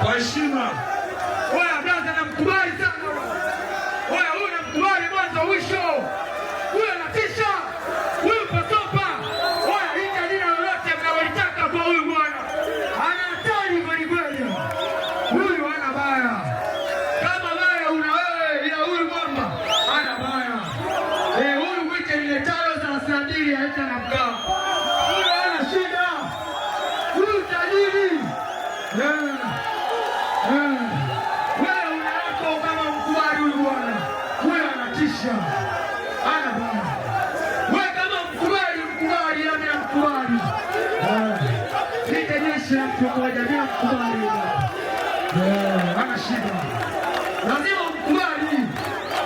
Kwa heshima. Oya brother, namkubali sana. Oya huyu namkubali mwanzo mwisho. Huyu anatisha. Huyu patopa. Oya hita jina lolote mnalotaka kwa huyu bwana. Ana hatari kweli kweli. Huyu hana baya. Kama baya una wewe ila huyu mwamba hana baya. Huyu mwite ile talo za sandili haita na mkaa. Huyu hana shida. Huyu tajiri. Wewe unako kama mkubali huyu bwana. Huyu anatisha. Ana bwana. Wewe kama mkubali nami namkubali. Nita jeshi la mtu mmoja bila mkubali. Ana shida. Lazima mkubali.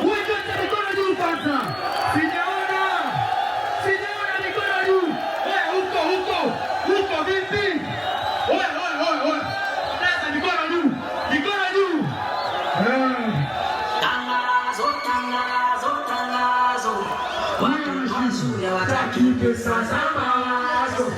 Huyu ndio mikono juu kwanza. Sijaona mikono juu. Wewe huko vipi? Oya. Sasa mikono juu. Tangazo. Watu wazuri hawataki pesa za mawazo.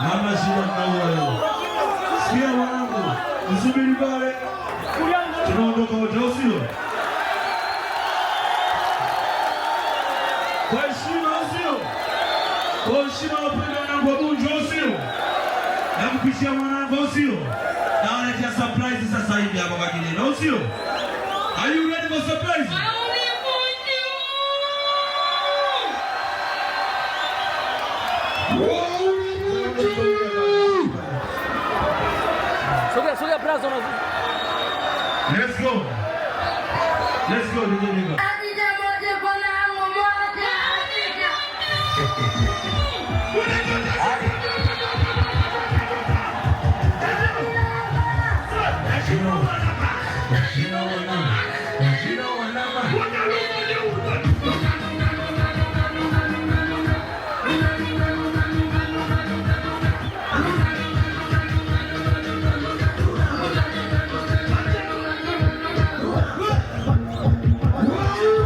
Mama shida mnaua. Sikia wanangu, msubiri pale. Tunaondoka wote usio. Kwa heshima usio. Kwa heshima wapenda wanangu wa Bunju usio. Namkishia mwanangu usio. Nawaletea surprise sasa hivi hapa kwa Kineno usio. Are you ready for surprise? Sogea brazo na. Let's go nigga. Adija moja kwa lango moja. Woo!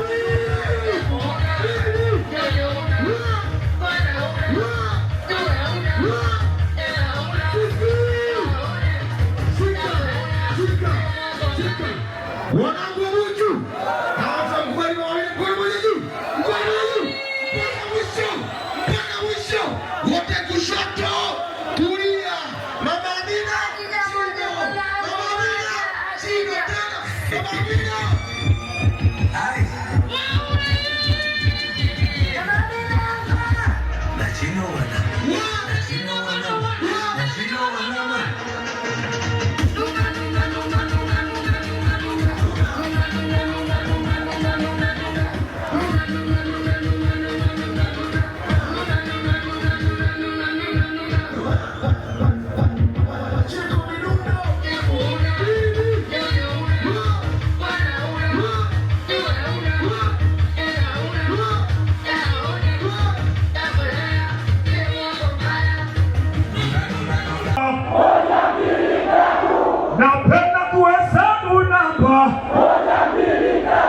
Napenda kuhesabu namba,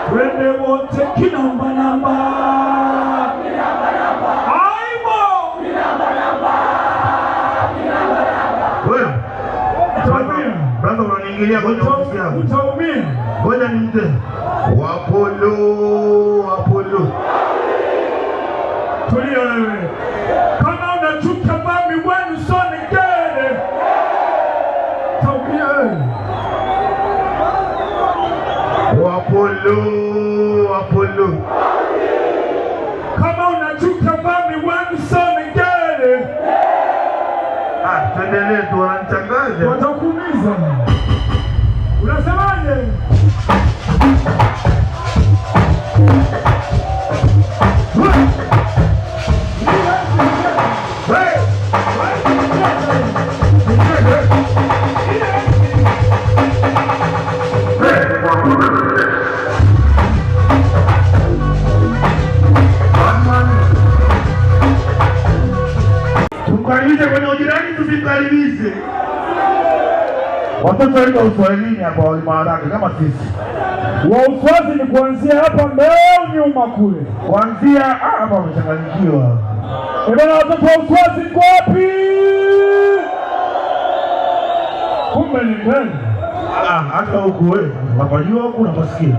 twende wote kinamba namba, aibo wewe brother, unaniingilia kwenye ofisi yangu, utaumia. Ngoja nimte Apollo. Tulia wewe, kama unachuka mami wenu soni gere taumia wewe. Apollo, kama unachuka mami wenu soni gere. Tuendelee tu, wanachanganya, watakuumiza. Unasemaje? Tukaribishe kwenye ujirani, tusikaribishe watoto wetu wa Uswahilini hapa, walimu haraka kama sisi. Wa Uswazi ni kuanzia hapa mbele nyuma kule. Kuanzia hapa wamechanganyikiwa. Bwana, watoto wa Uswazi kwa wapi? Kumbe ni mbele. Hata huku wewe, unapajua huku unapasikia.